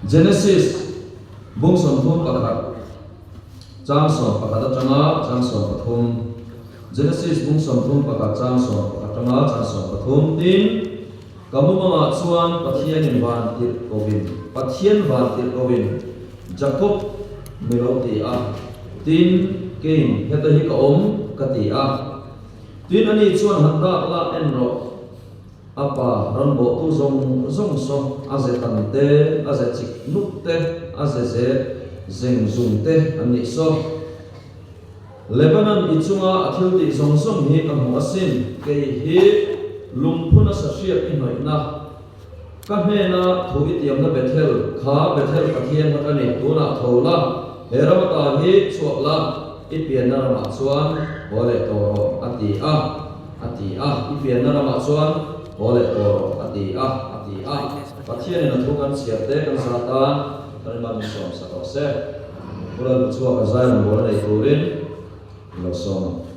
Genesis bung som thum pakhat chang som pakhat atanga chang som pathum Genesis bung som thum pakhat chang som pakhat atanga chang som pathum tin kamuma chuan pathian van tir kovin pathian van tir kovin Jacob meloti a tin kein heta hi ka kati a tin ani chuan handa la enro apa ranbo tu zong so azetan te azechik nuk te azeze zeng zung te ani so Lebanon ichunga athil ti zong hi kamu asin ke hi lungphuna sashia inhoina kahmena thuit yamna Bethel kha Bethel pathian hakani tuna thola heramata hi chuakla ipian na ma chuan hole toro ati a ipian na ma chuan hole toro ati a pathian na thukan siate kan sata kan ma misom sa to se pura chuak azai na bola nei turin lo som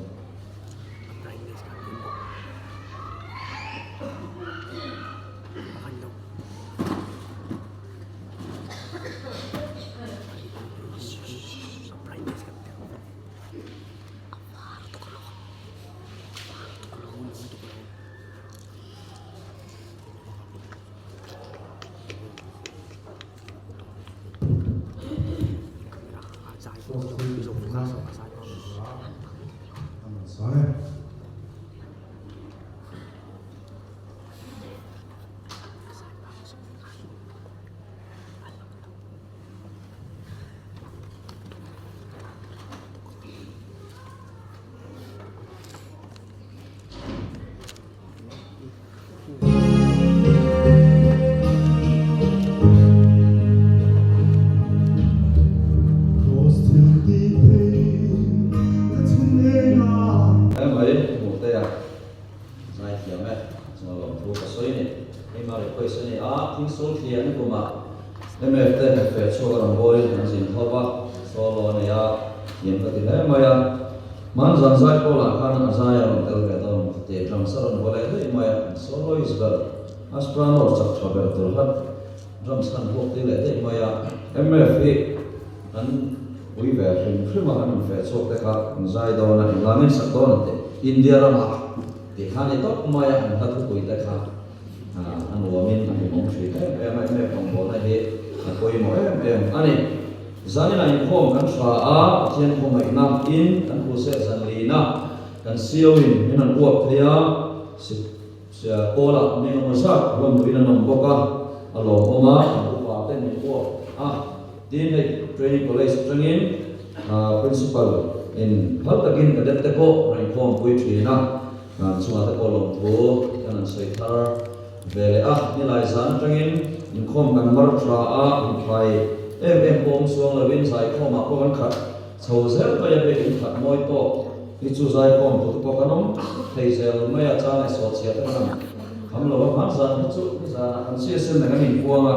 India rama dikhane to maya an hatu koi ta kha an wamin an mong thri te me pong bo na he koi mo ani zani na in khom kan swa a thian khom mai nam in kan hu se zan li na kan siowin in an uap thia sia kola me no sa rom rin an boka alo oma an upa te ni ko tin he training college training principal in haltakin kadet te ko rain form pui thina chunga te ko lom thu kan an sei thar vele ni lai zan tangin in khom kan mar tra a in khai em bom suang la win sai khom a ko kan khat chho zel pa ya be in khat moi to ni chu zai khom thu ko kanom thei zel mai a cha na so chia ta nam ham lo ba zan chu za an sia sen na kan in kuanga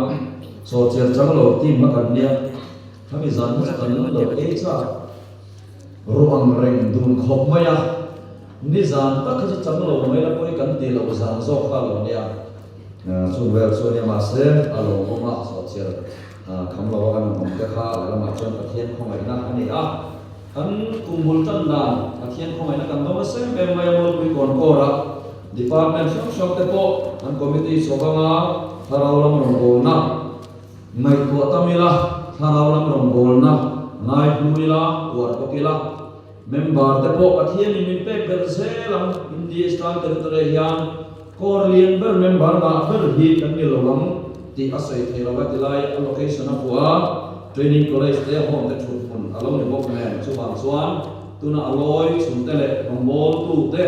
so chia chang lo ti ma kan nia kami zan chu kan lo e cha ruang reng dun khop maya ni zan ta kha chang lo mai la pori kan ti lo zan zo kha lo nia chu vel so nia ma se alo ma so che kham lo kan mong te kha la ma chon pathian khomai na ani kan kumul tan na pathian khomai na kan do se be mai mo pui kon ko ra department shop te ko an committee so ba nga tharau lam rong bol na mai ko tamila tharau lam rong bol na ngai huila war kokila member te po pathian min pe berselam India stan territory hian Korlian ber member na ber hi kan ni lawang ti asai thelawa tilai allocation apua training college te home te thut pun along ni bok man chu bang chuan tuna aloi chumtele nombol tu te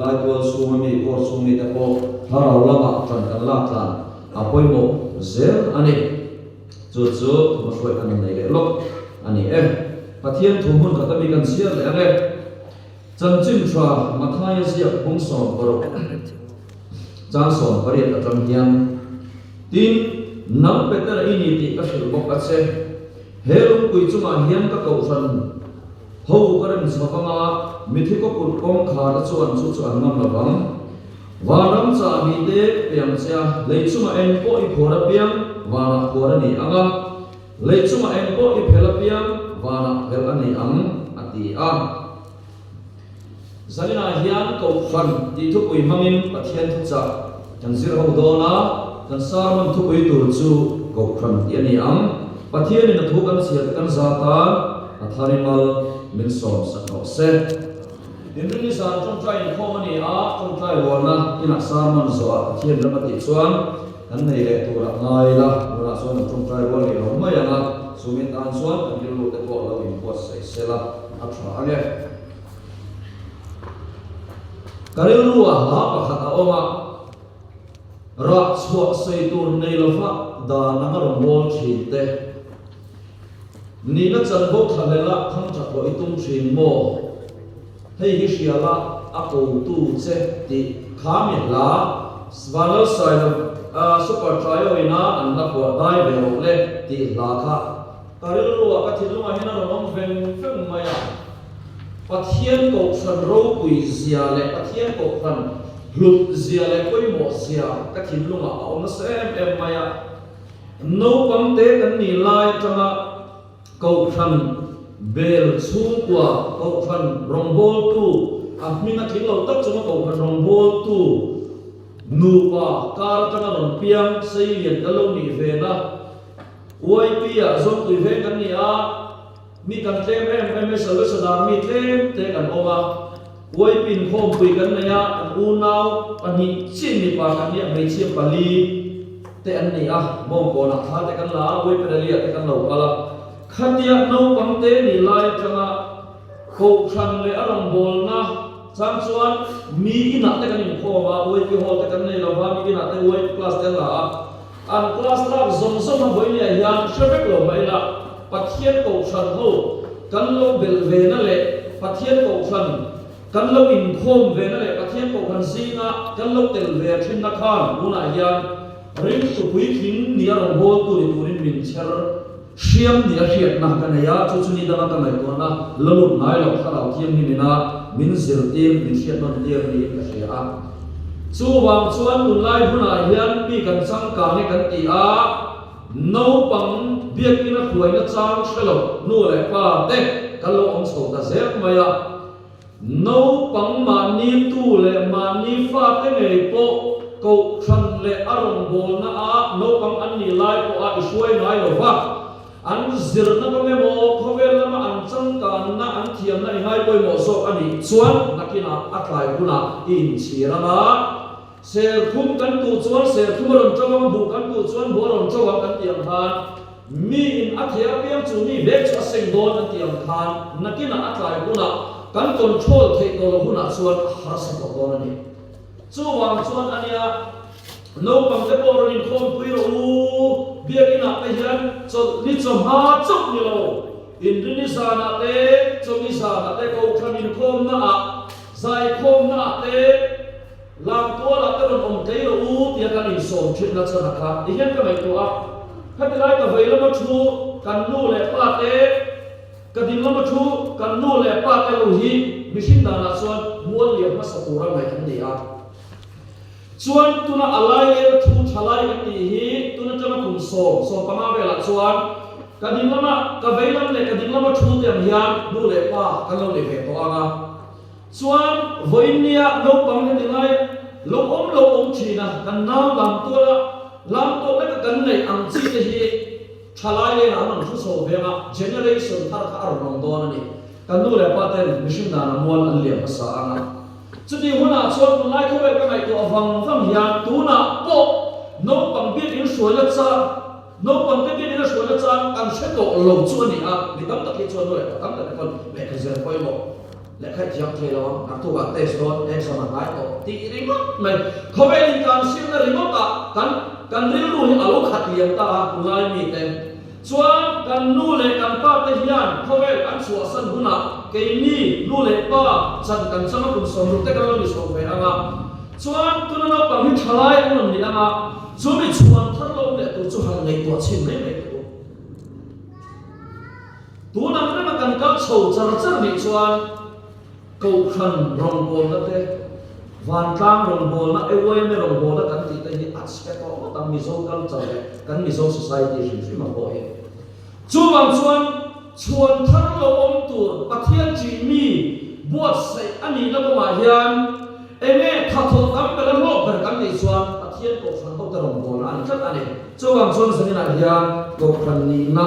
lai ko sumami ko sumi te po tharau lama tran kan la tlan apoi mo zel ani chu mo khoi kan nei le lok ani pathian thumun khatami kan sial le ane chanchin thra mathaya sia bungsom boro changsom pariat atam hiam tin nam peter ini ti ka sil bok atse helum kui chunga hiam ka ko ran ho karam sapanga mithiko pur kong khar chuan chu chuan nam lawang waram cha mi te piam sia leichunga en ko I phora piam wana kuara ni anga leichuma engko I phelapiam wana phel ani ang ati a zalina hian ko khan ti thu pui mangin pathian thu cha kan zir ho dona kan sarman thu pui tur chu ko khan ti ani ang pathian in thu kan sia kan zata atharimal min som sakho se Indri san trong trai khomani a trong trai wona ina sarman zo a pathian lamati chuan kan nei le tu ra ngai la wona son trong trai won ni lo mai anga sumin an chuan kan dilu te ko lo in ko sai sela a thra age karil ruwa ha pakhat a oma ra chhuak sei tur nei lo fa da na ron bol thin te ni na chan bo thalela kham cha ko itum thin mo hei hi shiala a ko tu che ti khami la svalal sai super trial ina an na ko dai be ro le ti la kha karil ruwa ka thilu ma hina ron ven feng maya pathian ko khan ro pui zia le pathian ko khan hlut zia le koi mo zia ka thilu ma on sem em maya no pam te kan ni lai tanga ko khan bel chu kwa ko khan rombol tu amina thilo tak chuma ko khan rombol tu nu pa kar tanga ron piang sei lian ka lo ni ve na oi pia zon tu ve kan ni a mi kan tlem em salo sadar mi tlem te kan oma oi pin khom pui kan na ya an u nau ani chin ni pa kan ni mai chi pali te an ni a mom ko na tha te kan la oi pedalia te kan lo kala khatia no pang te ni lai changa ko khan le arang bol na cham chuan mi ina te kan in khoma oi pi hol te kan nei lo ba mi ina te oi class te la an class la zom zom ha boi ni hian shebek lo mai la pathian ko khan ho kan lo bel ve na le pathian ko khan kan lo in khom ve na le pathian ko khan singa kan lo tel ve thin na khan una hian ring tu pui thin ni arang bol tu ni turin min chher Siam ni ahiat na kanaya chuchuni dana kanai ko na lalut nai lo kharau thiam ni na min zir tim min hiat non tir ni ka hria chu wang chuan un lai huna hian mi kan chang ka ni kan ti a no pang biak ina khuai na chang shelo nu le pa te kalo om so ta zek maya no pang ma ni tu le ma ni fa te nei po ko khan le arong bol na a no pang an ni lai po a iswai nai lo fa an zir na ko memo khovel lama an changkan na an thiam na ngai poi mo so ani chuan nakina atlai huna in chirana ser khum kan tu chuan ser khum ron chawam bu kan tu chuan bo ron chawam kan tiang khan mi in athia piang chu mi vek cha seng don kan tiang khan nakina atlai huna kan control thei ko huna chuan harasa ko don ani chuwang chuan ania no pang te po ron in khom pui ro biak ina te hian cho ni chom ha chok ni lo in ri sa na te chom ni sa na te ko khan in khom na a sai khom na te lam to la te ron om te ro tia kan in som thit na chana kha i hian ka mai to a khat lai ka veila ma thu kan nu le pa te ka din la ma thu kan nu le pa te lo hi mishin da na chuan mual liam ma sa tura mai kan ni a chuan tuna alai le thu thalai ka ti hi tuna chama kum so pama vela chuan kadin lama ka veilam le kadin lama thu te hian nu le pa ka lo le ve to anga chuan voinia no pam ne dingai lo om china kan naw lam to la kan nei ang chi te hi thalai le na man thu so venga generation thar ka ar nong don ani kan nu le pa te mission da na mual an le sa anga chudi huna chuan lai khovel ka mai to awang hian tuna po no pang bi in suala cha no pang te bi in suala cha kan se to lo chu ni a ni tam ta ki chuan no tam ta kon me ka zer poi mo le khai jiang thei lo na tu ba te so e so ma lai to ti ri mo mai khovel in kan sim na ri mo ta kan ri lu hi alo khat liam ta lai mi te chuan kan nu le kan pa te hian khovel an suwa san huna ke ni nu le pa chan kan chama kum som ru te kan lo ni so ve anga chuan tuna no pang hi thalai an ni anga chu mi chuan thar lo le tu chu hang nei to chin nei nei tu tu na na kan ka chho char ni chuan ko khan rong bol na te van tang rong bol na ewoi me rong bol na kan ti te hi aspect of tam mizo culture kan mizo society hi ma ko he chu wang chuan thar lo om tur pathian chi mi buat sai ani na ma hian ene thatho kam pela mo ber kan nei chuan pathian ko san ko rong bol an chat ani chu wang chuan sanina hian ko khan ni na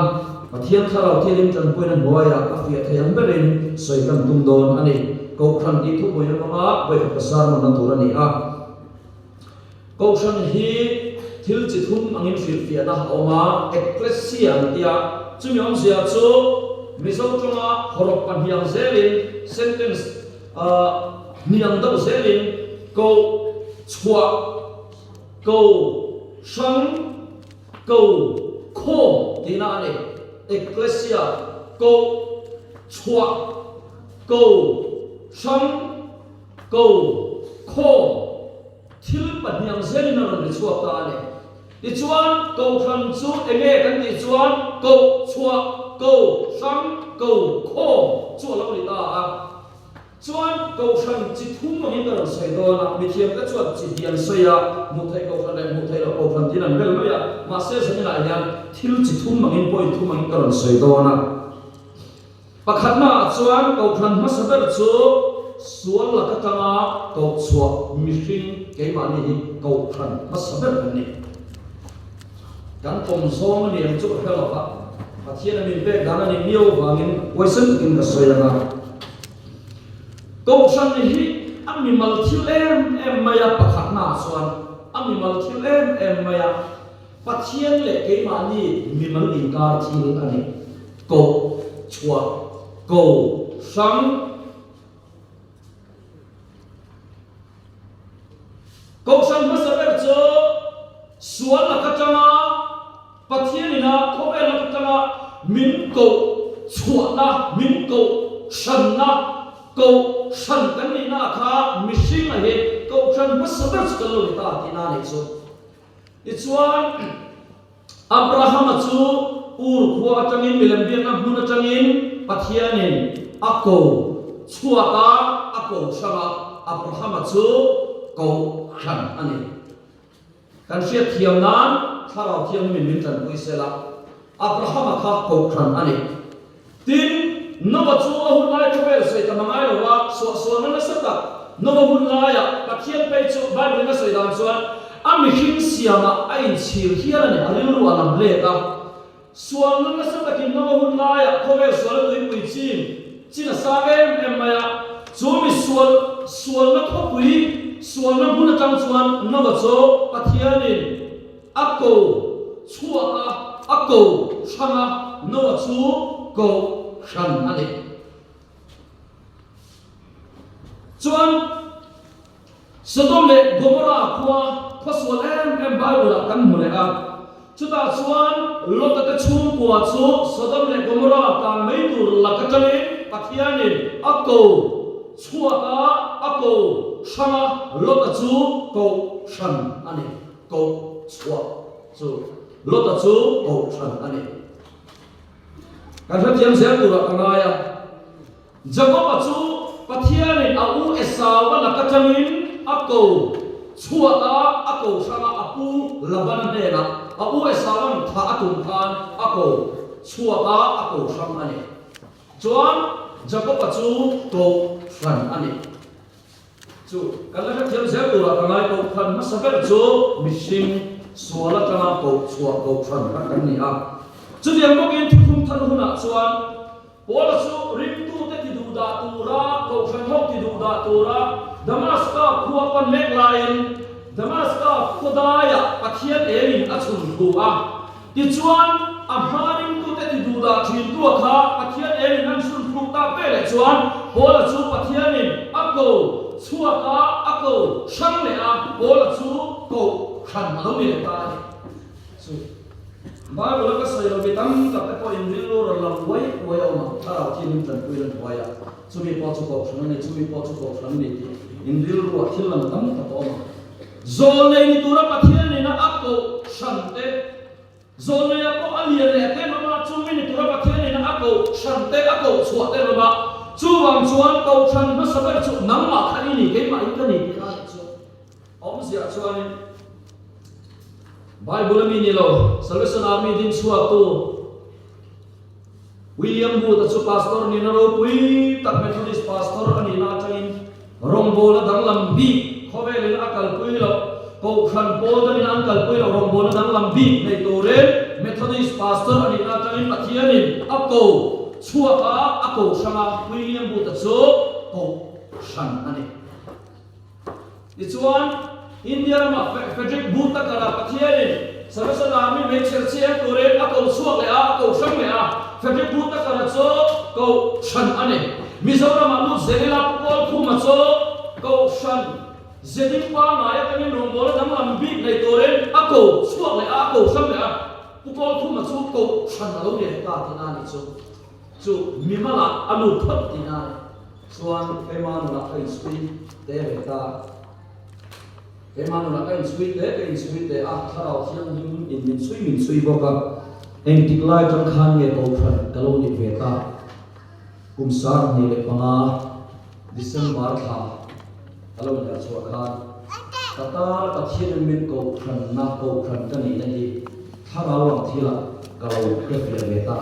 pathian tharau thirin chan poina boya afia thayam berin soi kan tum don ani ko khan ti thu boina ma bai pasar man tur ani a ko khan hi thil chi thum angin fil fia na oma ecclesia tia chumyong sia chu mizo chunga horok pan hiang zelin sentence niang do zelin ko chua ko sang ko kho tina ani ecclesia ko chua ko sang ko kho thil pan hiang zelin na ron chua ta ani ti chuan ko khan chu enge kan ti chuan ko chua ko sang ko kho chu lo ni ta a chuan ko khan chi thum ma ni ka sai do na mi thiam ka chuat chi dian soya mu thai ko khan mu thai ko khan tin an bel ya ma se se ni la ya thil chi thum ma in poi thum ma in ka sai do na pakhat na chuan ko khan ma saber chu sual la ka tanga ko chua mi hring ke ma ni ko khan ma saber ni kan pom song ni ang chu khelo pa pathian min pe dana ni miu wangin poison kin ka soyanga ko san ni hi ami mal thil em maya pakhat na chuan ami mal thil em maya pathian le ke ma ni mi mal ni ka thil ani ko chua ko sang ko san ma saber chu sual la ka changa pathian ina ko e la tanga min ko chua na min ko san na ko san kan ni na kha mishing a he ko san masaber ka lo ta ti na ni chu ti chuan abraham chu ur khuwa changin milam bian na buna changin pathianin ako chua ta ako sama abraham chu ko san ani kan sia thiam nan tharau thiam min chan pui sela abraham kha ko khan ani tin no chu a hun lai chu vel sei ta mangai lo wa so na sa ta no hun lai ya pathian pe chu bible na sei dan chuan ami hing siama ain chhir hian ani alil ru alam le ta sual na sa ta kin no hun lai ya ko vel sual tui pui chin sa em maya chu mi sual na kho pui sual na buna tang chuan no chu pathianin ako chua ako changa no chu ko khan ani chuan Sodom le Gomorrah khuwa phoswal em Bible kan mu le a chuta chuan lot ka chung kwa chu Sodom le Gomorrah ka mai tur la ka chani pathianin ako chua ako changa lot chu ko khan ani ko chua chu lota chu ko than ani kan thiam se tu ra angaya jacob chu pathian a u esau la ka changin ako chua ta ako sanga apu laban ne na a u esau tha atum khan ako chua ta ako sang ani chuan jacob chu ko than ani chu kan thiam se tu ra angai ko than ma saber chu mishing suala kama ko chua ko than kan ni a chu diam mo gen thum than huna chuan pola chu rim tu te ti du da tu ra ko than hok ti du da tu ra damaska khuwa pan mek lain damaska khodaya pathian erin achun tu a ti chuan a haring tu te ti du da thin tu kha pathian erin an sun thu ta pe le chuan pola chu pathianin ako chua ka ako sang le a pola chu ko khan lo mi ta su Bible ka sai lo bitam ta ko in rillo ro la wai wai ma thara thin tan ku ran waya chu mi po chu ko khang ni chu mi po chu ko khang ni in rillo thil lam tam ta ko ma zol nei ni tura pathian ni na ako shante zol nei ko alian le te ma chu mi ni tura pathian ni na ako shante ako chua te ma chu wang chuan ko khan ma sabar chu nang ma khani ni ke ma in ka ni sia chuan Bible mi ni lo Salvation Army din suak tu William Booth chu pastor ni na ro pui tak Methodist pastor ani na chain rongbo na dang lambi khovelin akal pui lo ko khan pol dan angkal pui lo rongbo na dang lambi nei to re Methodist pastor ani na chain pathianin ako chuaka ako sanga William Booth chu ko shan ani ichuan India ma Frederick Booth kara pathianin Salvation Army me church to re ako chuak le ako sang le Frederick Booth kara chu ko shan ani Mizoram alu zelila pol khu ma chu ko shan zedin pa ma ya kami rongbo dang lambi nei to re ako chuak le ako sang le pol khu ma chu ko shan alo le ta tina ni chu mimala alu phat tina chuan eman la kai sui te ta eman la kai sui te a tharau thiang him in min sui boka eng tiklai tang khan nge ko phat kaloni ve ta kumsar ni le panga December tha alo da chu khan tata pathian min ko phan na ko phan ka ni nei tharau thila kalo ke ve ta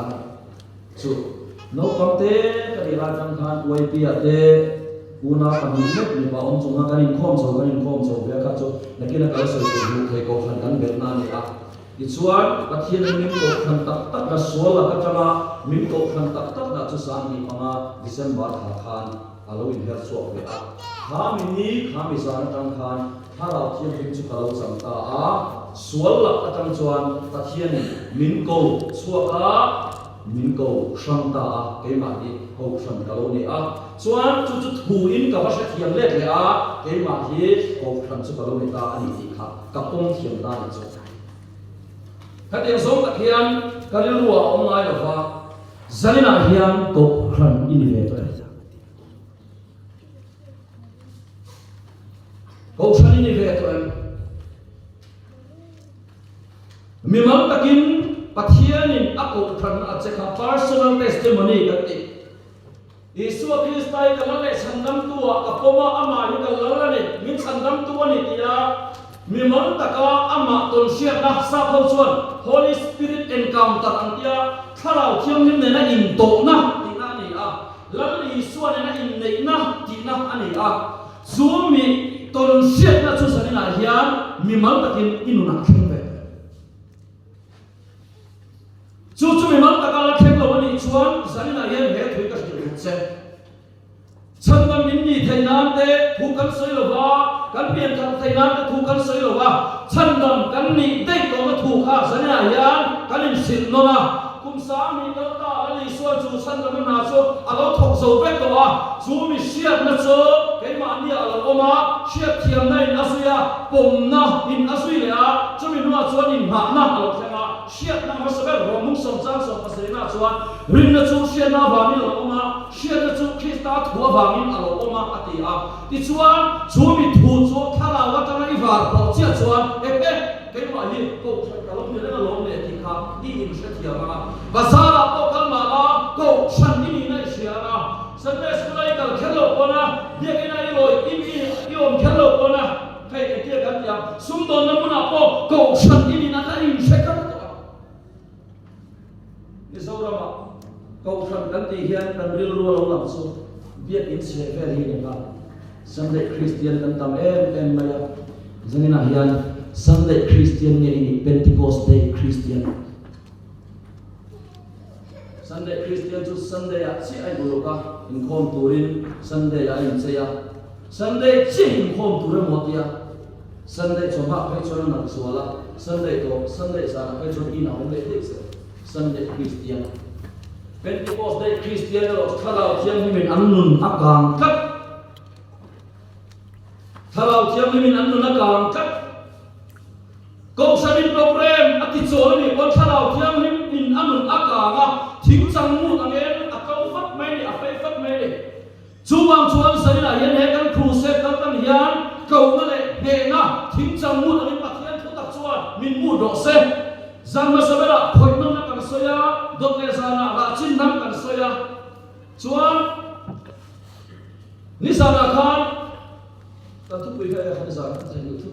chu no kamte kari rajang khan YP ate una kami ni ba om chunga kanin khom so be ka chu nakina ka so ku thei ko khan kan bet na ni a ichuan pathian min ko khan tak tak la sola ka chama min ko khan tak tak na chu sang ni panga December tha khan alo in her so be a ha mi san tang khan harau thiam him chu kalo sam ta a sual la atang chuan pathian min ko chuaka min ko shanta a ke ma hi ko shan kaloni a chuan chu thu in ka ba sha thiam le a ke ma hi ko shan chu kaloni ta ani ti kha ka pom thiam ta ni chu ka te zong ta hian ka ri ruwa online la wa zalina hian ko shan in ve to ko shan in ve to mi mang takin pathianin ako khan acheka personal testimony gati Yesu Kristai kalale sandam tua kapoma ama yu kalale min sandam tua ni tia mimon taka ama ton sia na sa chuan Holy Spirit encounter ang tia tharau thiam nim ne na in to na tina ni a lal Yesu ne na in nei na tina ani a zumi ton sia na chu sanina hian mimon takin inuna khengve chu mi mang takala khelo ani chuan zanina yen he thui ka ti che chandam min ni thainan te thu kan soi lo wa kan pian kan thainan te thu kan soi lo wa chandam kan ni dei to ma thu kha zanina yan kan in sin no na kum sa mi ka ta ali so chu chandam na so alo thok zo ve to wa chu mi siat na cho ke ma ni alo oma siat thiam na in asuya pom na in asui le a chu mi no chuan in ma na alo thema siat na ma saber romung som chang som pasina chuan rin na chu siat na ba mi lo oma siat na chu khista thua ba mi alo oma ati a ti chuan chu mi thu chu thala wa ta nai var po chia chuan e ke ma hi ko ka lo mi na lo ne ti kha di in sha thia ma basara ko kal ma la ko shan ni na sia na Sunday school ai kal khelo ona ye ke na loi i om khelo ona kai ke ti kan ya sum don na muna ko shan ni na ta in sha ka Mizoram ko shan kan ti hian kan ril ru lo lam so viet in se ve ri ne ka Sunday Christian kan tam em maya zanina hian Sunday Christian nge ini Pentecost Day Christian Sunday Christian chu Sunday a chi ai bulu ka in khom turin Sunday a in cheya Sunday chi in khom tur mo tia Sunday choma phai chon na suala Sunday to Sunday sa phai chon ina hom le dik se Sunday Christian Pentecost Day Christian lo thalau thiam hi min annun akang kat thalau thiam hi min annun akang kat ko sabin program ati chol ni ko thalau thiam hi min annun akanga thing chang mu angen akau fat mai ni apai fat mai ni chuwang chuan sanina hian he kan crusade kan hian ko na le he na thing chang mu angen pathian thu tak chuan min mu do se Zama sabera khoi nam na kan soya dok le sana ra chin nam kan soya chuan ni sana khan ta tu pui ha ha za ta ni thu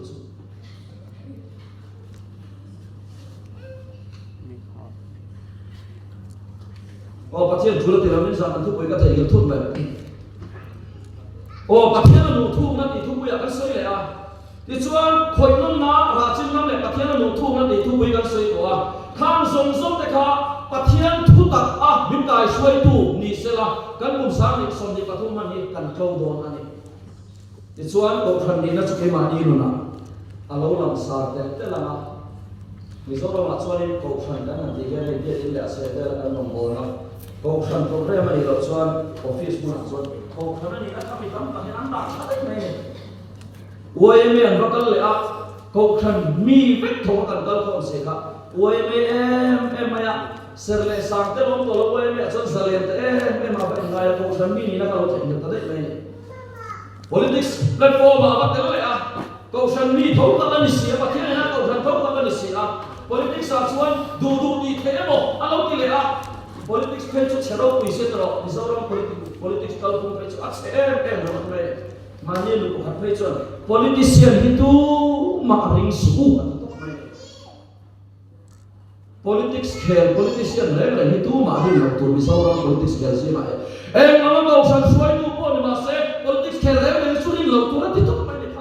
o pathian thula ti ramin zan thu poi ka thei il thut mai o pathian nu thu na ti thu poi kan soi le a ti chuan khoi nom na ra chin nam le pathian nu thu na ti thu poi kan soi to a khang zong zong te kha pathian thu tak a min kai soi tu ni sela kan mum sang ni som ni pathum man ni kan kau don ani ti chuan ko than ni na chu ke ma ni nu na alo lam sa te la ma Misalnya macam ni kau kan kan nanti dia tidak sedar dan membawa kau kan program ni macam office pun macam kau kan ni kan kami pakai anda ada ni. UMM bakal le kau kan mi betul kan kau seka UMM ya serle sampai orang tolong UMM macam serle apa enggak kau kan mi ni nak kalau tidak ada ni. Politics platform apa kalau le kau kan mi tahu kan ni siapa kena kau kan tahu kan ni siapa Politics acuan dulu di temo, alau tidak. Politics pencet cerok bisa terok, misalnya politics kalau pun pencet macam mana lu bukan pencet. Politician itu maring suhu. Politician mereka itu maring waktu misalnya politics gaji mana. Kalau kau usah suai tu pun masih politics mereka itu sulit waktu nanti tu mana dia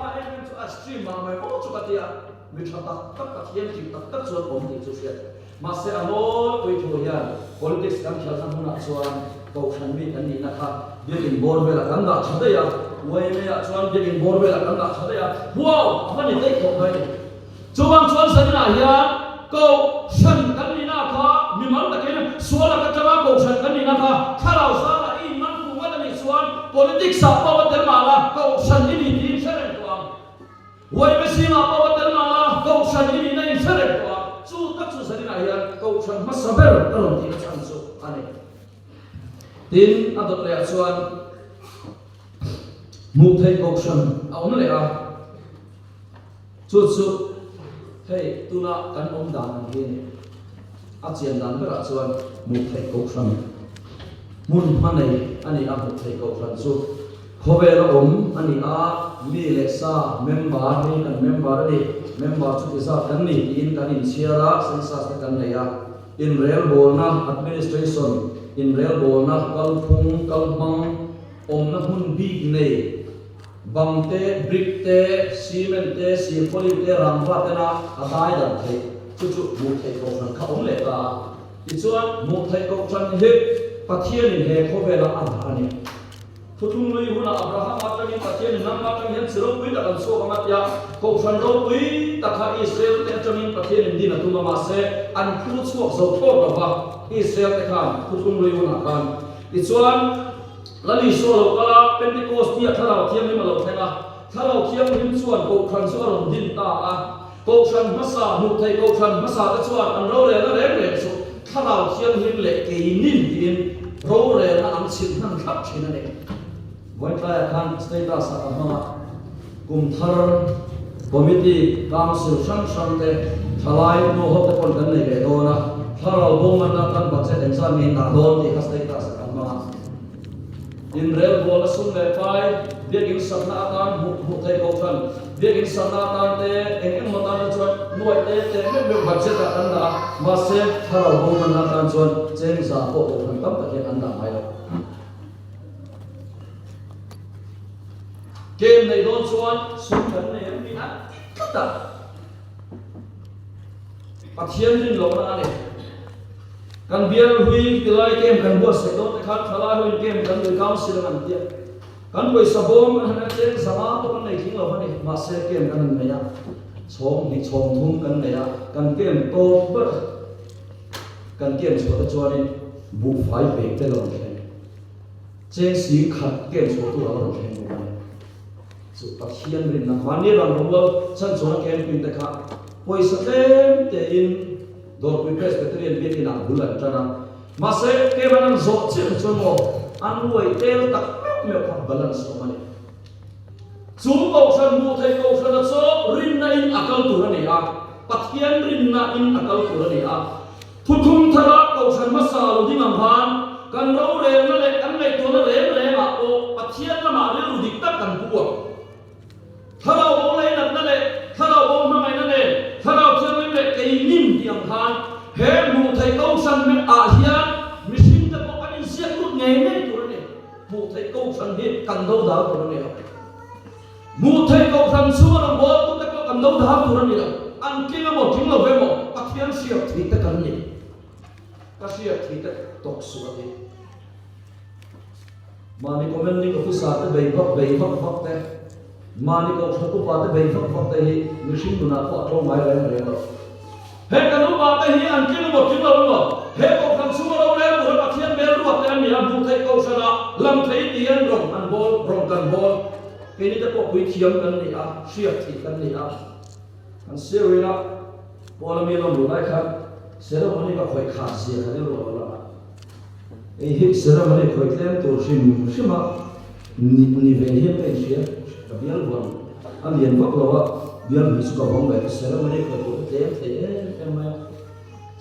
stream mana mau coba dia. Bicara tak kian tak soal politik sosial. Masih amol kuituyan politik kan kiasan mana soal kau kami kan ni nak dia in borbel kan tak ada ya. Wei me soal dia in borbel kan tak ada ya. Wow, apa ni tak kau ni? Coba soal sana ya. Kau san kan ni nak memang tak kena soal kat jawa kau san kan ni nak kalau sana iman ku ada ni soal politik siapa betul malah kau san ini di sana tuang. Wei mesti apa betul malah kau san ini naik seret doa, tak susah dinayar kau san masaber dalam tidak sansu aneh. Tin atau lihat soal mutai kau san, awak lihat, cucu, hey tuna kan dan ini, acian dan berat soal mutai kau san, mun mana ani mutai kau san so. Khovela ani mi leksa member ni kan member tu kisah kan ni in kan in siara sensas kan ya in real bolna administration in real bolna kalphung kalmang na hun big nei bangte brickte cemente silpolite rangwa tena atai dan thei chu mu thei ko kan ka le ka ichuan mu thei ko chan he pathian in he khovela ani Tutung lui huna Abraham matang yang patien nam matang yang seru pui tak so amat ya kau sanro pui takha Israel te chamin patien indi na tuma mase an khu chuak zo thor ba Israel te khan tutung lui huna khan ichuan lali so lo kala Pentecost ni tharau thiam ni malo thenga tharau thiam him chuan kau khan so ron din ta kau san masa mu thai kau san masa ta chuan an ro le na re so tharau thiam him le ke nin tin ro re na am chin nan khap chin ne Voitlaya kan status apa kumthar committee council sanction te thalai no hote pon kan nei ve dona tharau boman na kan budget exam ni na don ti status apa in real bola sun le pai biagin sabna kan hu thai ko kan biagin sabna kan te engem mata na chuan noi te me budget kan na mase tharau boman na kan chuan cheng sa ko kan tam ta ke an da mai game này đón xuân xuân khấn này em đi hát tất cả bắt thiên linh lộc na này cần biên huy từ lại game cần bớt sẽ đón khát thà lại huy game cần người cao sĩ làm tiền cần quay sập bom anh em chơi sắm áo tôi này chính là vấn đề mà sẽ game cần này ya chom thì chom thung cần này ya cần game to bớt cần game số tôi cho nên bu phải về tới rồi chơi sĩ khát game số tôi rồi sự phát hiện mình là quan niệm rằng không đâu sân số kem pin tất cả quay sát đến để in đột quỷ Presbyterian biết là đủ lần cho nó mà sẽ cái bạn ăn rốt chuyện cho nó ăn nuôi teo tắc miệng hoặc balance mà này chúng cầu sân mua thấy cầu sân là số rin na in akal tu ra này phát hiện rin na in akal tu ra này thu thum thara cầu sân masa lo đi ngang han kan rau re na le kan nei tu na re mà o phát hiện là mà le lu dik tak kan buộc Thao bố lấy nặng nè, thao bố mà mày nè, thao chơi với mẹ cái nim tiếng Hàn, hết mù thầy câu săn mẹ hiền, mình xin cho câu phần hi cần đâu đào tụi nó nhiều mu thầy câu phần xuống nó bó tụi nó cần đâu đào tụi nó nhiều ăn kia một tiếng là về một các thiên siêu thì tất cả nhiều các siêu thì tất tộc số đi mà đi comment đi có sát tới bày vấp thế mà đi có số có tới bày vấp thế người sinh tụi nó có trong máy lên rồi hết cái lúc mà cái hi ăn kia một tiếng là về một hết câu phần xuống nó lên tụi nó thiên bên ruột cái này mu thầy câu phần là làm thấy tiền rồng ăn bol rồng cần bol cái này có quý thiêm cần này à siêu thì cần này à anh siêu rồi đó bol mình làm đủ lại khác sẽ là mình có phải khá gì cái điều đó là ấy hết sẽ là mình phải làm tổ chức mà ni về hiện cái gì cái điều đó anh liền bắt đầu biar mình suka bom vậy sẽ là mình phải tổ chức thế em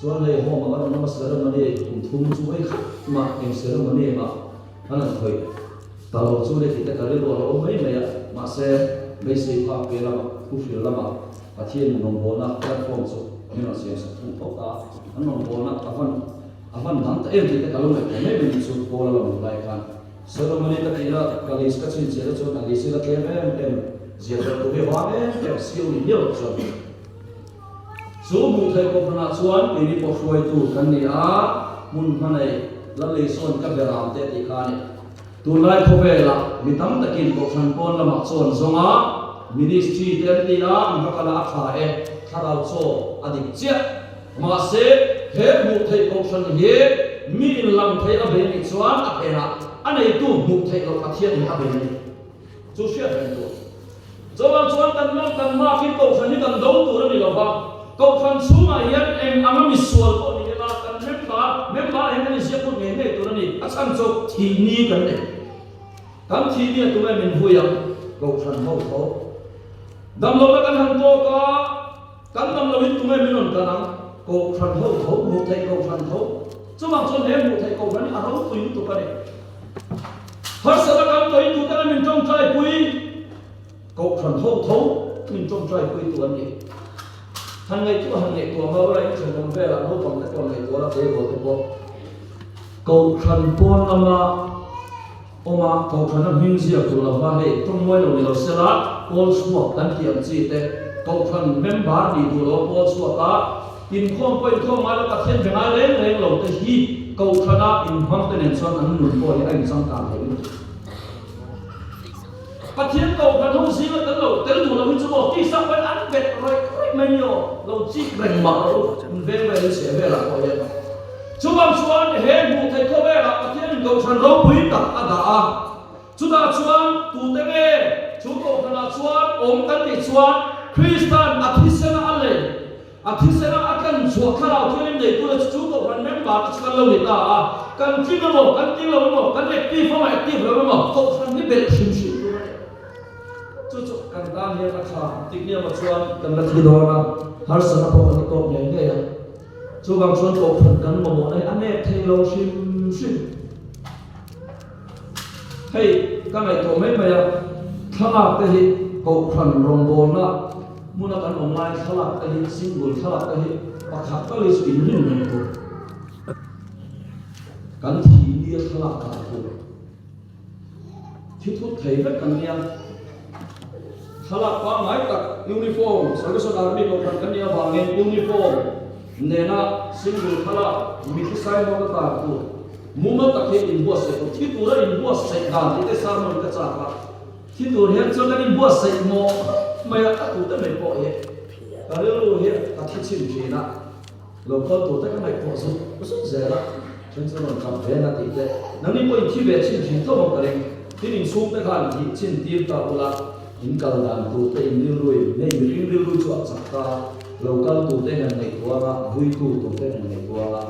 cho nên hôm mà nó sẽ là mình thùng chuối mà em sẽ là mình mà anh phải tao chuối thì cái điều đó là mấy mày mà sẽ mấy sự phát biểu là cũng phải làm mà thiên nông bồn là platform số như là sẽ thu hút ta anh nông bồn là afan nắng em thì cái kalau mấy mình số bồn là một lại kan sẽ là mình cái là cái lý cái chuyện sẽ là cho cái lý là cái em giờ tôi biết hóa em siêu nhiều rồi số mu thầy có phần chuan cái đi bỏ xuôi tu cái này mun cái này là lấy son cái bề làm thế thì cái này tu lại có về là mình tắm ta kinh có phần con là mặc son xong ministry đến đi mà cái là khai thà đâu số adik chết mà sẽ hết mu thầy có phần hết mi làm thầy ở bên này chuan ở bên anh ấy tu mu thầy có phát hiện ở bên này chú sẽ bên tu cho nên chuan cần mà khi có phần như cần đấu tu đó đi là ba câu phần số mà hiện em ăn mì suol có đi là cần member em này sẽ có nghề này tu đó đi anh sang cho thì ni cần này cần thì ni tụi mình vui à câu phần hậu thổ đâm lâu cần hàng to cả cần đâm lâu ít tụi mình luôn cần hàng câu phần hậu thổ một thầy câu phần thổ cho bằng cho em một thầy câu phần ăn hậu tụi tụi cái này hết sẽ là cần tụi tụi cái mình trong trái quý câu phần hậu thổ mình trong trái quý tụi này hàng ngày tua mà lại chúng ta về là nó còn cái con ngày tua là thế bộ câu phần pon ama câu phần năm hình gì của là ba hệ trong mỗi lầnเราsẽ là all swap đăng ký gì thế câu phần member đi tụi nó all swap ta in không mà nó các thiên về ngay lên lâu tới khi câu phần là in không tới nên son anh muốn coi anh sang cảm thấy các thiên cầu phần không gì mà tới lâu tới đủ là mình chú cái sao phải ăn vẹt rồi mấy nhiều lâu chỉ rèn mở về sẽ về là coi vậy chúng ta chuan hết vụ thầy có về là các thiên cầu phần rau quý đặc đã chúng ta chuan tụ tế về chúng cầu phần là chuan ôm cái gì chuan Christian Athisena akan chuak khao thiên để tôi chúng cầu phần mấy bà chúng lâu để ta cần kinh là một cần active không active là một cầu phần cái biệt sinh chú cần ta nghe các khảo tích niệm mà chuan cần là thi đó là har sana po kan to nhảy nghe chú bằng chuan cầu phần cần một này anh em thay lâu sim hey cái này tổ mấy mày thằng cái gì cầu phần rong bồn là muốn là cần online thằng cái gì single thằng cái gì bắt hạt cái gì in lên này thôi cần thi đi thằng cái thôi thi thuốc thầy rất cần nghe halak pa mai tak uniform Salvation Army ko kan kanya bangin uniform nena single khala mikisai mo ta tu muma tak he in boss ko thi tu ra in boss sai da te sa mo ka cha ka thi tu he cho kan in boss sai mo mai ta tu ta mai po he ta lu he ta thi chin ji na lo ko tu ta ka mai po so zera chen so non kam ve na ti te nani ko thi ve chin ji to mo ka le thi ning sum ta khan thi chin ti ta ula in kal dan tu te in ring lui chu chak ta local tu te han nei tua ga vui tu te han nei tua ga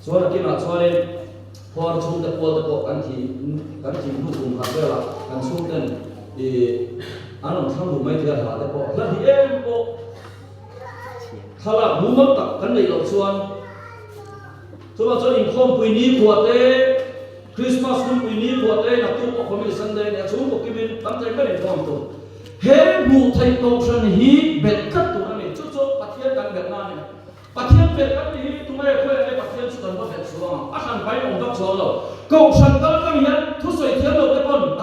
so na kina chole for chu te po kan thi lu kum kha la kan chu ten e anon thang lu mai thia ha te po la di em po thala mu ma tak kan nei lo chuan so ba cho in khom pui ni kwa te Christmas pui ni kwa te na tu ko khomi Sunday ne chu ko kimin tam te kan nei khom tu hết vụ thầy cầu phần hi bệt cắt tụi anh này chút bắt thiênกันแบบนั้นเนี่ยbắt thiên bệt cắt hi tụi mình quên cái bắt thiên chút tận bắt bệt xuống à anh phải ông đọc số rồi cầu phần đó cái hiện thu sợi thiên rồi cái con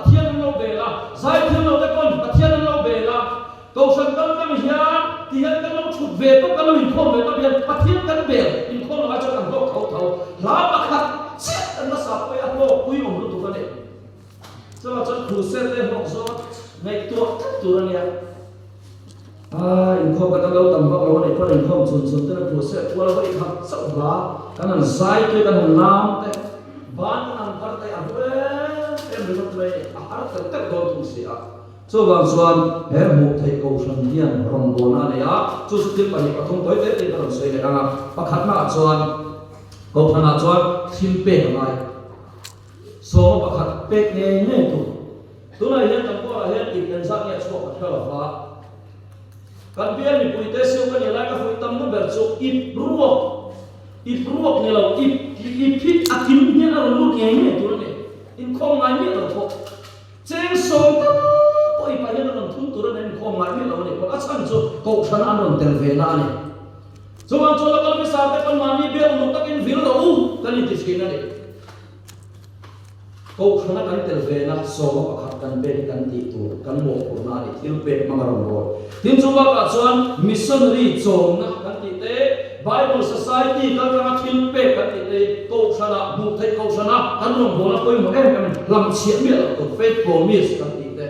hok zo nei tu ania in kho ka lo tam ho ne ko in kho chun te na process wala ko ikha sa ba kanan sai ke kan nam te ban an kar te a em lo le a har te go tu si a so bang suan he mu thai ko san hian rong bo na ne a chu su til pa ni pathong toi te te kan sei le anga pakhat na chuan ko phana chuan thim pe ngai so pakhat pe ne tu tu na hian kan ko hian ik kan sa ne chu ka thla fa kan bian ni pui te siu kan ya ka fui tam no ber chu ip ruok ne lo ip phit akim ni na lu ke ne tu ne in khom ngai ni lo tho cheng so ta oi pa hian an thun tu ren khom ngai ni lo ne ko achan chu ko than an ron tel ve na ne so an chu la kal me sa te kan mani be lu tak in vil lo u kan ni tis ke na ne ko khana kan tel ve na so ma pakhat kan be kan ti tu kan mo ko na ni thil pe ma ron ro tin chu ba ka chuan missionary chom na kan ti te Bible Society kan ka thil pe kan ti te ko khana bu thai ko khana kan ron bo na koi mo em kan lam chiat mi lo to faith promise kan ti te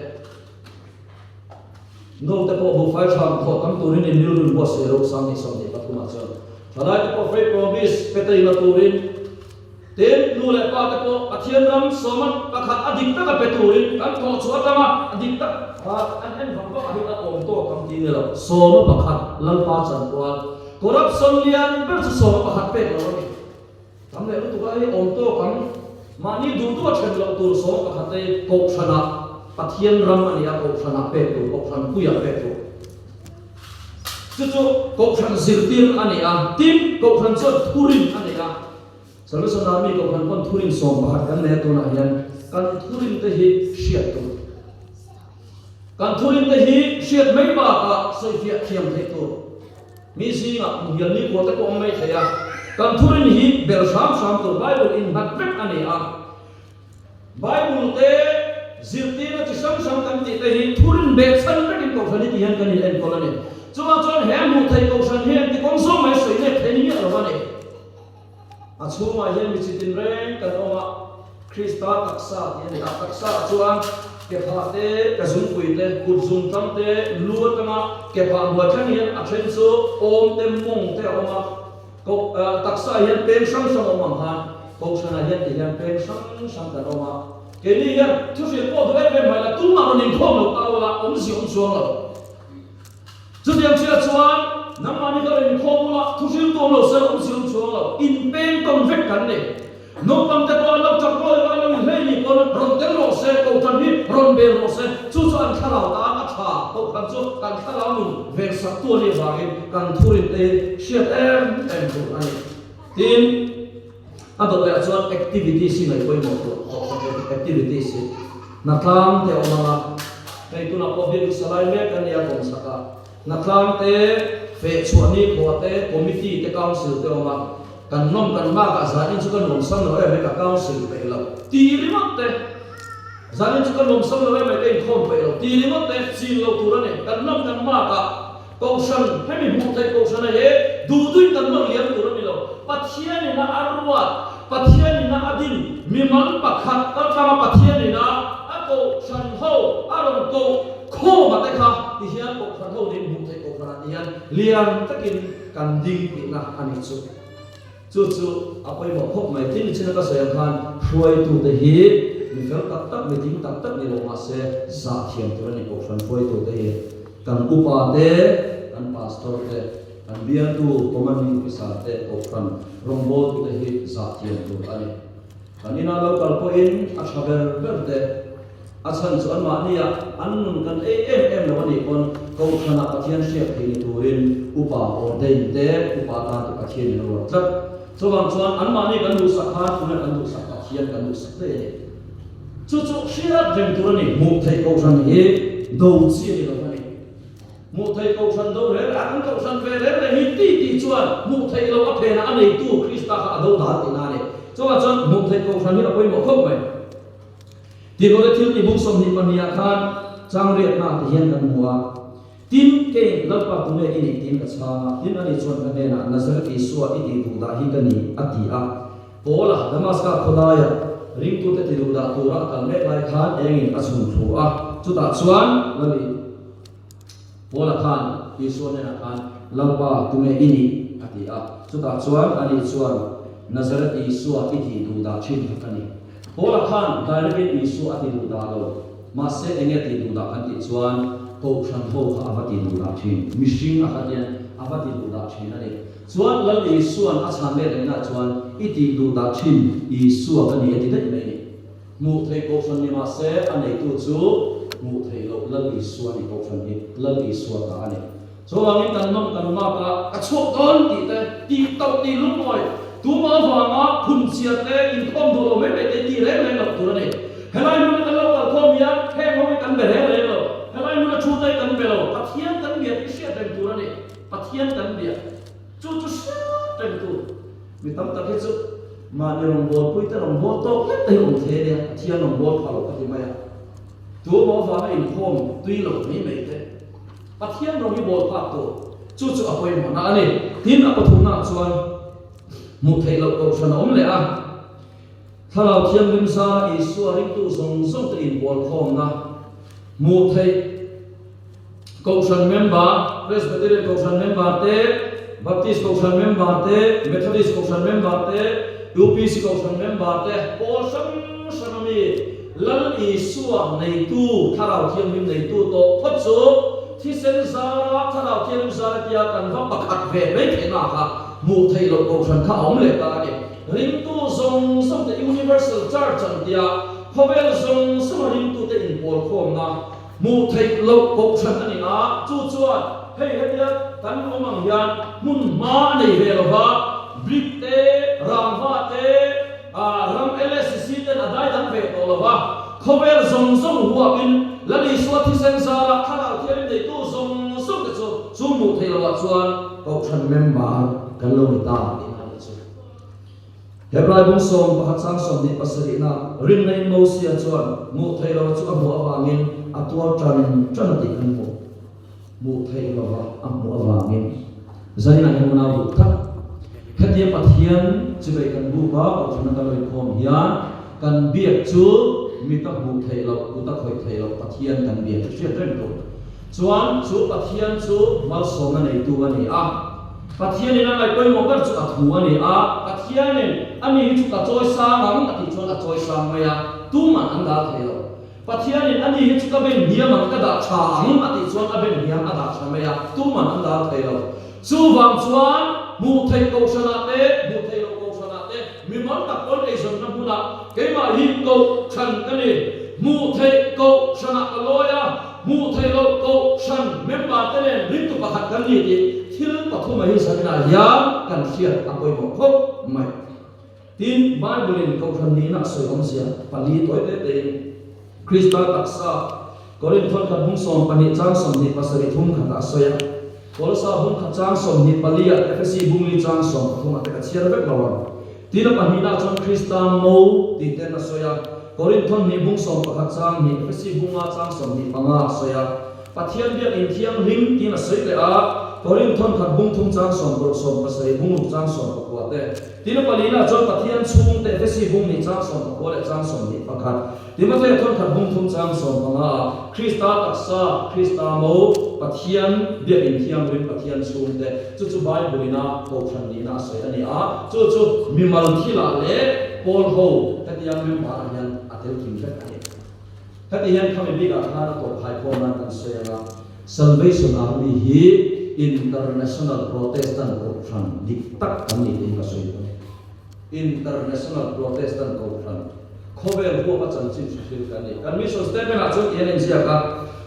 no te ko bo fai cham ko kam tu rin ni lu bo se ro sam ni som ni pa ku ma chuan thadai te ko faith promise pe te na tu rin ten lu le pa te ko athian ram somat pakhat adik ta ka peturin kan ko chuata ma adik ta an en bang ko adik ta om to kam ti ne lo soma pakhat lal pa chan kwa corruption lian ber chu soma pakhat pe lo ni kam le lu tu ka om to kam mani du tu chen lo tu soma pakhat te ko thana pathian ram ani ya ko thana pe tu ko than ku ya pe tu chu ko than zirtir ani a tim ko than chot turin ani a Salvation Army ko kan kon thurin som pakhat kan ne to na hian kan thurin te hi shiat tu kan thurin te hi shiat mai ba ka soi fia thiam the tu mi si nga hian ni ko te ko mai thaya kan thurin hi bel sam tu Bible in hat pek ani a Bible te zirti na chi sam kan ti te hi thurin be san pek in ko khani ti hian kan en ko la ne chuan he mu thai ko san hian ti kom so mai soi ne theni ni lo ne achuma hian mi chitin reng kan oma Krista taksa hian taksa chuan ke pha te ka zum pui te kut zum tam te luat kama ke pha bua than hian a then chu om te mong te oma ko taksa hian pen sang oma han ko sana hian te hian pen sang kan oma ke ni hian thu se po do be mai la tu ma ron in khom lo ta la om si om chuang lo chu diam chia chuan nam mani ka rin khom la thu sil tom lo se om si om chuang lo in pen tom vek kan ne no pam te ko lo chak ko lo lo he ni ko ron te ro se ko tan ni ron be ro se chu chuan khala ta a tha ko kan chu kan khala mun ve sa tu ni wa kan thurin te shiat em tu ani tin ado le chuan activity si ngai koi mo to activity si na tlam te oma kai tu na ko bi salai me kan ya kom saka na tlam te fe chuani ko te committee te council te oma kan nom kan ma ka zanin chu kan nom sam lo me ka council pe lo ti rimot te zanin chu kan nom sam lo me ke khom pe lo ti rimot te sin lo turan ne kan nom kan ma ka kausan hemi mu thai kausan he du du kan no liam turan ni lo pathian ni na arwa pathian ni na adin mi mal pakhat ka kama pathian ni na ako san ho aron ko kho ma te kha ti hian ko khan ho din mu thai ko khan hian liam takin kan ding ti na ani chu apoi mo khop mai tin china ka sayang khan huai tu te hi mi fel tak meeting tak ni lo ma se za thiam tu ni ko khan huai tu te hi kan upa te kan pastor te kan bian tu commanding officer te ko khan rongbo tu te hi za thiam tu ani kanina lo kal ko in a chaber berde achan chu an ma ni ya an nun kan em lo ni kon ko khana pathian shek ni turin upa ordain te upa ta te pathian ni lo tlak so bang chuan an ma ni kan du sakha tunan an du sakha hian kan du sakte chu shiat jeng turani mu thai ko san hi do chi ni lo ni mu thai ko san do re an ko san ve re hi ti chuan mu thai lo a phena an nei tu Krista kha do da ti na ne so bang chuan mu thai ko san ni apoi mo khop mai ti ko le thil ti bung som ni pania khan chang riat na ti hian kan muwa tin ke lalpa tume ini tin ka cha tin ani chuan ka na nazar Isua iti tu da hi ka ni ati a pola damaska khodaya ring tu te tidu da tu ra kal me lai khan engin asum thu a chu ta chuan lali bola khan isu ne na khan lampa tume ini ati a chu ta chuan ani chuan Nazaret isu ati tidu da chin ani bola khan direct isu ati tidu da lo ma se enge tidu da kan ti chuan ko shan ho kha ati tidu da chin mishing akatian ati tidu da chin ani chuan lal isu an achan le na chuan iti du da chin isu ani ati dai nei mu thei ko san ni ma se anei tu chu mu thei lo lal isu ani ko san ni lal isu ta ani so angin kan nom kan ma ka achok don ti te ti tau ti lu moi tu ma fa ma phun sia te in khom do lo me be te ti re le lo tu ne helai mu kan lo ka khom ya khe ho kan be re le lo helai mu chu tai kan be lo pathian kan bia ti sia te tu ne pathian kan bia chu ten tu mi tam ta ke chu ma ne rong bol pui ta rong bol to ke te rong the de thian rong bol phalo ka ti ma ya tu mo fa in khom tui lo mi me te pathian rong mi bol pha to chu chu apoi mo na ani tin apa thu na chuan mu thei lo ko san om le a thalau thiam lim sa isu ring tu song song te in bol khom na mu thei ko san member presbyterian ko san member te Baptist Kausan member te, Methodist Kausan member te, UPC Kausan member te, Polsam sanami lal isua nei tu tharau thiam lim nei tu to phot chu thi sen zara tharau thiam zara tia kan va pakhat ve mai the na kha mu thei lo Kausan kha om le ta ni ring tu zong som te universal church an tia khovel zong som ring tu te in pol khom na mu thei lo Kausan ani a chu chuan hei hetia kan omang hian mun ma nei ve lo va brik te rangwa te ram lsc te na dai dang ve to lo va khovel zong zong huwa in lali swati sensara khala thiam dei tu zong zong te chu mu thei lo chuan Kausan member kan lo ta ni na chu hebrai bung som pakhat sang som ni pasari na rin nei mo sia chuan mu thei lo chu amu awangin atwa tran ti kan mo mu thei lo amu awangin zaina hemuna bu thak khatia pathian chibai kan bu ba ochuna ka loi khom hian kan biak chu mi ta mu thei lo ku ta khoi thei lo pathian kan biak chu chen to chuan chu pathian chu mal som na nei tu ani a pathian ina lai koi mo kan chu athu ani a pathian en ani chu ka choi sa ngam ati chu ka choi sa maya tu man an da thei lo pathian en ani chu ka ben niam an ka da chang ati chu ka ben niam a da cha maya tu man an da thei lo chu wang chuan mu thei ko sana te mu thei lo ko sana te mi mon ta kon ei zon na bula ke ma hi ko chan ka ni mu thei ko sana ka loya mu thei lo ko san member te ne rin tu pakhat kan ni ti thil pathu mai sakna ya kan sia apoi mo khop mai tin bible in ko san ni na soi om sia pali toy te Krista taksa Korinthon ka bung som pani chang som ni pasari thum khata soya Polsa bung khachang som ni palia FSC bung li chang som thum ate ka chiar bek lawan tina panina chon Krista mo ti te na soya Korinthon ni bung som khachang ni FSC bunga chang som ni panga soya pathian bia in thiam ring tina soi te a Korinthon khat bung thum chang som bro som pasari bung chang som ko te tina palina chon pathian chung te FSC bung ni chang som ko le chang som ni pakhat Timothy thon khat bung thum chang som panga Krista taksa Krista mo pathian bia in thiam rin pathian chung te chu bible ina ko than ni na soi ani a chu mimal thila le pol ho katiam mem ba yan atel kim ka ani katian khame bi ga thana to khai ko na kan soya Salvation Army hi International Protestant Conference diktak kami di kasoi International Protestant Conference khovel ko pa chan chin sil kani kan mission statement a chu yen sia ka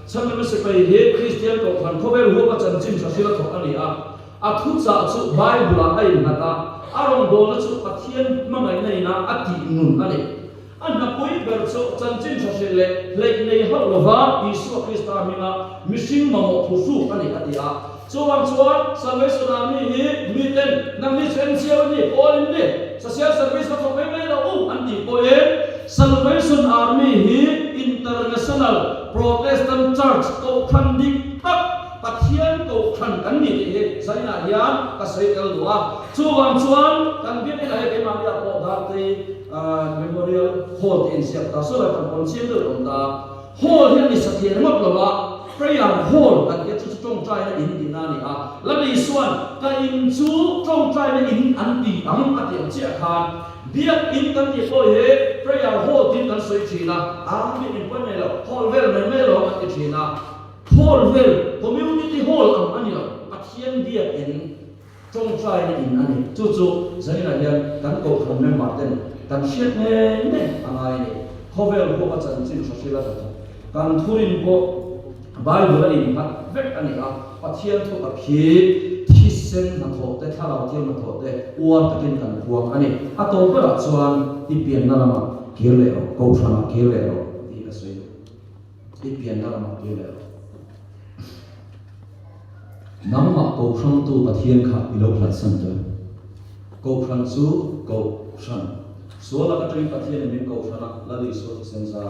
chang na se pai he Christian ko khan khovel ho pa chan chin sil tho ani a thu cha chu bible ai na ta arong do na chu pathian mangai nei na ati nun ani an na poi ber chu chan chin sil le lek nei ho lova Isu Krista mina mission mamo thu su ani ati a chuan Salvation Army hi miten nang ni chen sia ni all ni social service ka thok mai la an ti poe Salvation Army hi International Protestant Church ko khandik tak pathian ko khan kan ni he zaina hian ka sei el dua chuan kan bi ni lai ke ma ya ko dar te memorial hall in siap ta so la kan pon sim do om ta hall hian ni sathian ngop lawa prayer hall kan ke chu tong trai na in dina ni a la ni suan ka in chu tong trai na in an ti ang atiam che khan biak in kan ti ko he prayer hall tin kan soi china ang mi in pon lo hall vel me lo kan ti china hall vel community hall am ani lo pathian biak in trong trai na in ani chu chu zani na hian kan ko khom me ma ten kan shet ne angai ni hovel ko pa chan chin sa sila ta kan thurin ko Bible ani hat vek ani a pathian thu a khi thisen na tho te tharau thiam na tho te uar takin kan buang ani a to pa chuan ti pian na lama kirle ro ko thana kirle ro ti ka soi ti pian na lama kirle ro namma ko thang tu pathian kha ilo hlat san to ko thang chu ko thang suala ka tring pathian min ko thana la li so sen sa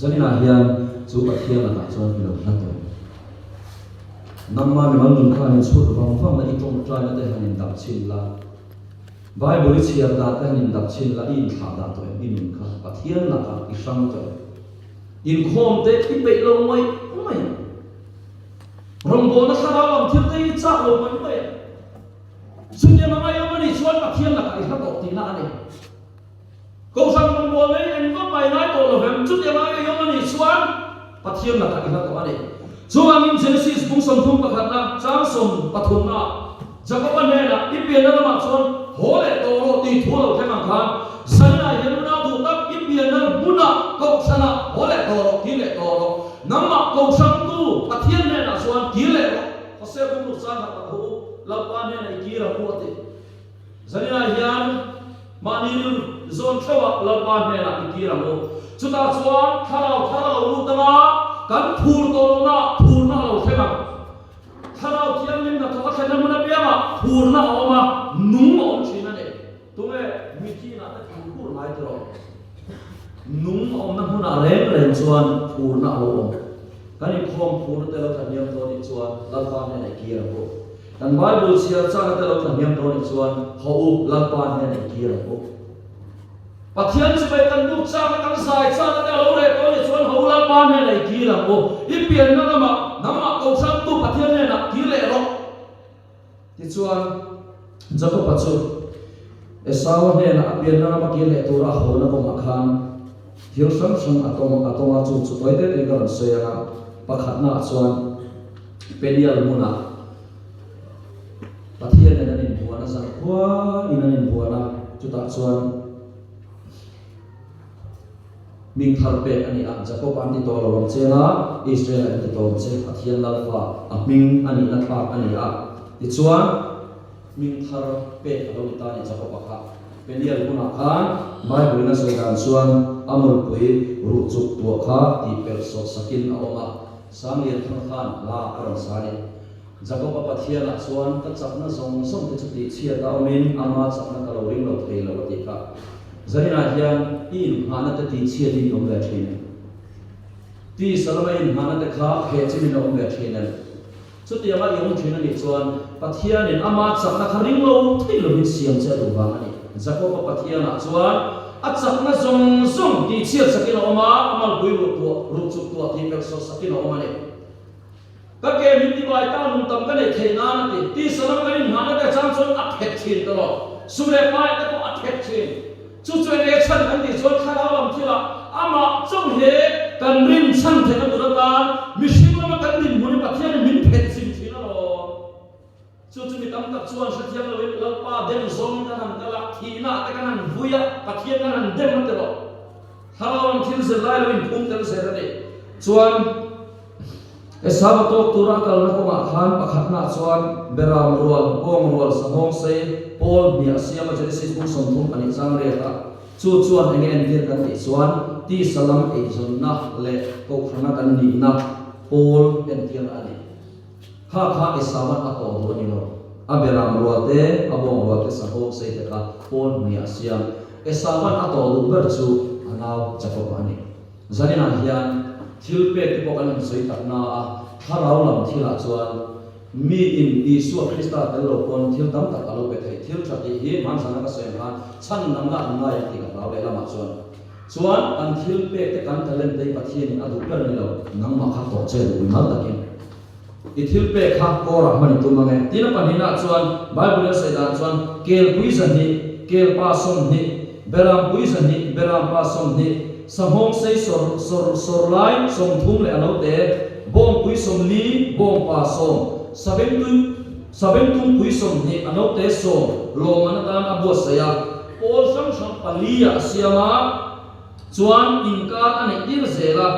zanina hian chu pathian na chuan ilo hlat to namma mi mangun khan in chut bang phang na itong trai na te hanin dap chin la Bible chiar da te hanin dap chin la in kha da to in kha pathian na ka i sang to in khom te ti pe lo mai rong bo na khara lam thil te cha lo mai sunya ma ai mani chuan pathian na ka i kha to ti na ani ko sang rong bo le en ko mai nai to lo hem chu te ma ai mani chuan pathian na ka i kha to ani Chuang in Genesis bung som thum pakhat na chang som pathum na Jacob ne na ipian na ma chon hole to ro ti thu lo the mang khan sana yen na du tak ipian na buna ko sana hole to ro ti le to ro namma ko sang tu pathian ne na chuan ti le ro hose bung lu san ha hu la pa ne na ki ra hu ate zanina hian mani zon thawa la pa ne na ki ra mo chuta chuan tharau lu tama kan phur to na phur na lo thema tharau thiam nim na thoka thena muna piama phur na oma nung om china ne tume mithi na ta phur mai tro nung om na huna ren chuan phur na lo om kani khom phur te lo thaniam to ni chuan lalpa ne nei ki ra ko kan Bible sia cha te lo thaniam to ni chuan ho lalpa ne nei ki ra ko pathian chu bai kan lu cha kan sai cha ta lo re ko ni chuan ho la pa ne nei ki la ko ipian na nama ko sang tu pathian ne na ki le ro ti chuan Jacob pachu Esau ne na apian na ma ki le tu ra ho na ko ma khan thil sang atoma chu bai te te kan se ya pakhat na chuan penial muna pathian ne na nin buana sa kwa ina nin buana chu ta chuan Ming thar pe ani a Jacob an ti to lo wang chela Israel an ti to che pathian lalfa a ming ani na thak ani a ti chuan ming thar pe lo ta ni Jacob kha penial kuna khan Bible na soi dan chuan amul pui ru chuk tu kha ti per so sakin a oma samlian khan la karon sani Jacob pathian a chuan ta chapna song te chuti chia ta min ama chapna ka lo ring lo thei lo ti ka zanina hian in hana ta ti chia din om ve thine ti salama in hana ta kha he chimin om ve thine chuti ama yong thine ni chuan pathian in ama chakna kharing lo thei lo hin siam che do ba ani Jacob pathian a chuan a chakna zong ti chia sakin oma amal bui ru chuk tu ti pek so sakin oma ne ka ke min ti bai ta num tam ka nei theina na ti salama in hana ta chang chon a phet thin to lo sure pai ta ko a phet thin chu chu ne chan an ti chon khara lam thila ama chong he kan rin chan the ka durata mishim ma kan din mun pathian min phet sim thina lo chu mi tam tak chuan sathiam lo la pa den zong kan an kala thina ta kan an vuya pathian kan an dem te lo khara lam thil se lai lo in phum tel se ra de chuan Esau to tura kal na ko ma khan pakhat na chuan beram rual bong rual samong sei Paul ni asia ma Genesis bung som thum ani chang re ta chuan angen dir kan ti chuan ti salam e zon na le ko khana kan ni na Paul en tian ani kha Esau ma to do ni no a beram rual te a bong rual te samong sei te ka Paul ni asia Esau ma to do ber chu anau Jacob ani zanina hian thil pe ti pokan soi tak na a tharau lam thila chuan mi in Isu Krista tel lo kon thil tam tak alo pe thei thil thati hi man sana ka sen han chan nam na ya ti ka lawe lama chuan chuan kan thil pe te kan talent te pathian adu per ni lo nang ma kha to che du mal takin i thil pe kha ko ra mani tu mangai tina panina chuan bible se da chuan kel puisan ni kel pa som ni beram puisan ni beram pa som ni samhong sei sor lai som thum le alo te bom puisom li bom pa som sabem tum puisom ni alo te som lo manatan abo saya all sam palia siama chuan inka ane ir zela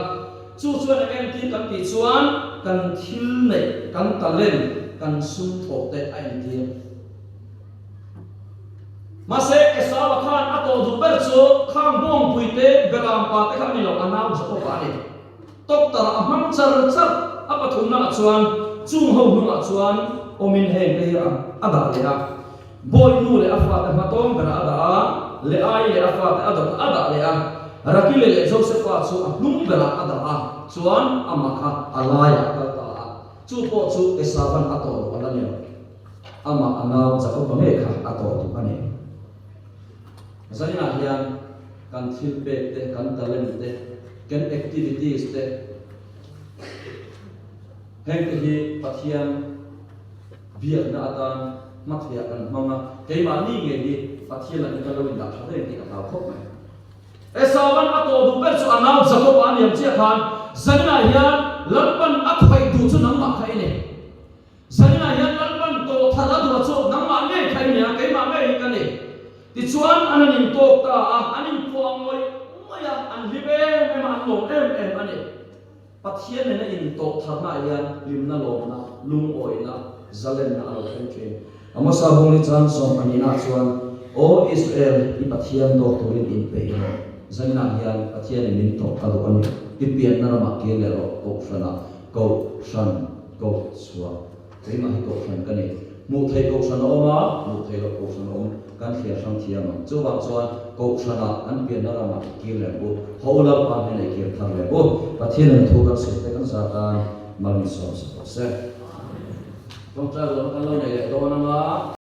chuan em ti kan ti chuan kan thil nei kan talent kan sum thok te ai ti mase esawa khan ato du ber chu khang bong puite beram pa te khan ni lo anau zo pa ni tok tar amang char apa thumna chuan chung ho huma chuan omin he te ya ada le a boy nu le afa ta matom bera ada le ai le afa ta ada le a rakile le joseph chu ahnung bera ada a chuan amaka alaya ta chu po chu esawan ato alani ama anau za ko me kha ato tu ani zanina hian kan thil pe te kan talent te kan activities te heng hi pathian biak na atan mathia kan mama keima ni nge ni pathian la ka lo in da thade ti ka khop mai esawan ato du per chu anau jacob an yam che khan zanina hian lalpan akhoi du chu nang ma khai ne zanina hian lalpan to thala du chu nang ma nge khai ne keima me ka ne ti chuan ananin tok ta anin puang moi maya an libe me man lo em ani pathian ne in tok tharna hian limna lomna lung oina zalen na alo khen ama sa hong ni chan som ani na chuan o israel i pathian do torin in pe no zanina hian pathian min tok alo ani ti pian na ma ke le ro ko shana ko shan ko suwa ei ma hi ko shan ka ne mu thei ko shan oma mu thei lo ko shan om kan khia sang thiam chu ba chuan ko shana an pian na ma ke le bo hola pa ne le ke thar le bo pathian an thu ka se te kan sa ta mal ni som se tong tra lo kan lo ne le do na ma